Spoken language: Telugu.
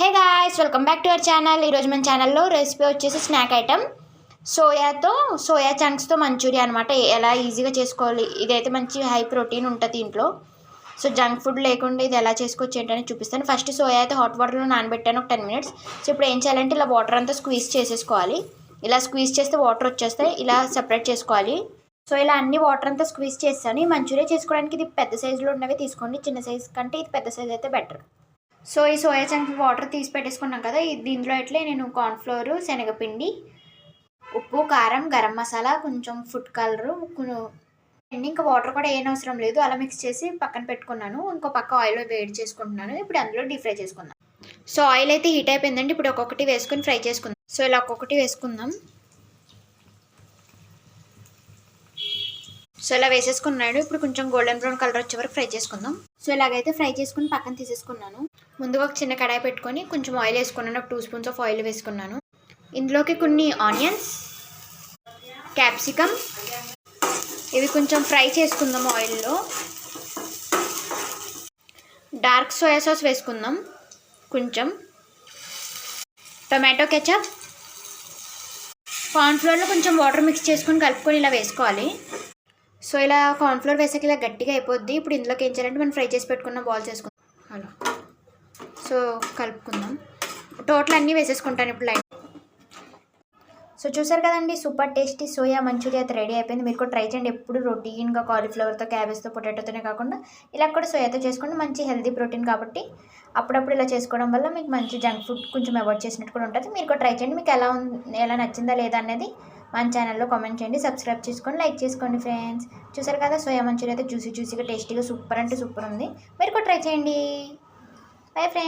Hey guys, welcome back to our channel. ఈరోజు మన ఛానల్లో రెసిపీ వచ్చేసి స్నాక్ ఐటమ్ సోయా చంక్స్తో మంచూరియా అనమాట. ఎలా ఈజీగా చేసుకోవాలి, ఇదైతే మంచి హై ప్రోటీన్ ఉంటుంది దీంట్లో. సో జంక్ ఫుడ్ లేకుండా ఇది ఎలా చేసుకోవచ్చు ఏంటని చూపిస్తాను. ఫస్ట్ సోయా అయితే హాట్ వాటర్లో నానబెట్టాను ఒక 10 minutes. సో ఇప్పుడు ఏం చేయాలంటే ఇలా వాటర్ అంతా స్క్వీజ్ చేసేసుకోవాలి. ఇలా స్క్వీజ్ చేస్తే వాటర్ వచ్చేస్తాయి, ఇలా సెపరేట్ చేసుకోవాలి. సో ఇలా అన్ని వాటర్ అంతా స్క్వీజ్ చేస్తాను. ఈ మంచూరియా చేసుకోవడానికి ఇది పెద్ద సైజులో ఉన్నవి తీసుకోండి, చిన్న సైజు కంటే ఇది పెద్ద సైజు అయితే బెటర్. సో ఈ సోయా చంక్ వాటర్ తీసి పెట్టేసుకున్నాం కదా, దీంట్లో అట్లే నేను కార్న్ఫ్లోర్, శనగపిండి, ఉప్పు, కారం, గరం మసాలా, కొంచెం ఫుడ్ కలరు, ఇంకా వాటర్ కూడా ఏం అవసరం లేదు, అలా మిక్స్ చేసి పక్కన పెట్టుకున్నాను. ఇంకో పక్క ఆయిల్ వేడి చేసుకుంటున్నాను. ఇప్పుడు అందులో డీప్ ఫ్రై చేసుకుందాం. సో ఆయిల్ అయితే హీట్ అయిపోయిందండి. ఇప్పుడు ఒక్కొక్కటి వేసుకొని ఫ్రై చేసుకుందాం. సో ఇలా ఒక్కొక్కటి వేసుకుందాం. సో ఇలా వేసేసుకున్నాడు. ఇప్పుడు కొంచెం గోల్డెన్ బ్రౌన్ కలర్ వచ్చే వరకు ఫ్రై చేసుకుందాం. సో ఇలాగైతే ఫ్రై చేసుకుని పక్కన తీసేసుకున్నాను. ముందుగా ఒక చిన్న కడాయి పెట్టుకొని కొంచెం ఆయిల్ వేసుకున్నాను. ఒక 2 spoons ఆఫ్ ఆయిల్ వేసుకున్నాను. ఇందులోకి కొన్ని ఆనియన్స్, క్యాప్సికమ్ ఇవి కొంచెం ఫ్రై చేసుకుందాం ఆయిల్లో. డార్క్ సోయా సాస్ వేసుకుందాం, కొంచెం టొమాటో కెచప్, కార్న్ఫ్లోర్లో కొంచెం వాటర్ మిక్స్ చేసుకొని కలుపుకొని ఇలా వేసుకోవాలి. సో ఇలా కార్న్ఫ్లోర్ వేసాక ఇలా గట్టిగా అయిపోద్ది. ఇప్పుడు ఇందులోకి ఏం చేయాలంటే మనం ఫ్రై చేసి పెట్టుకున్న బాల్స్ వేసుకుందాం అలా. సో కలుపుకుందాం. టోటల్ అన్నీ వేసేసుకుంటాను ఇప్పుడు లైన్. సో చూసారు కదండి, సూపర్ టేస్టీ సోయా మంచూరియా అయితే రెడీ అయిపోయింది. మీరు కూడా ట్రై చేయండి. ఎప్పుడు రొటీన్గా కాలీఫ్లవర్తో, క్యాబేజ్తో, పొటాటోతోనే కాకుండా ఇలా కూడా సోయాతో చేసుకోండి. మంచి హెల్తీ ప్రోటీన్ కాబట్టి అప్పుడప్పుడు ఇలా చేసుకోవడం వల్ల మీకు మంచి జంక్ ఫుడ్ కొంచెం అవాయిడ్ చేసినట్టు కూడా ఉంటుంది. మీరు కూడా ట్రై చేయండి. మీకు ఎలా నచ్చిందా లేదా అనేది మన ఛానల్లో కామెంట్ చేయండి. సబ్స్క్రైబ్ చేసుకొని లైక్ చేసుకోండి ఫ్రెండ్స్. చూసారు కదా, సోయా మంచూరియా అయితే జ్యూసీగా టేస్టీగా సూపర్ అంటే సూపర్ ఉంది. మీరు కూడా ట్రై చేయండి. Bye friends.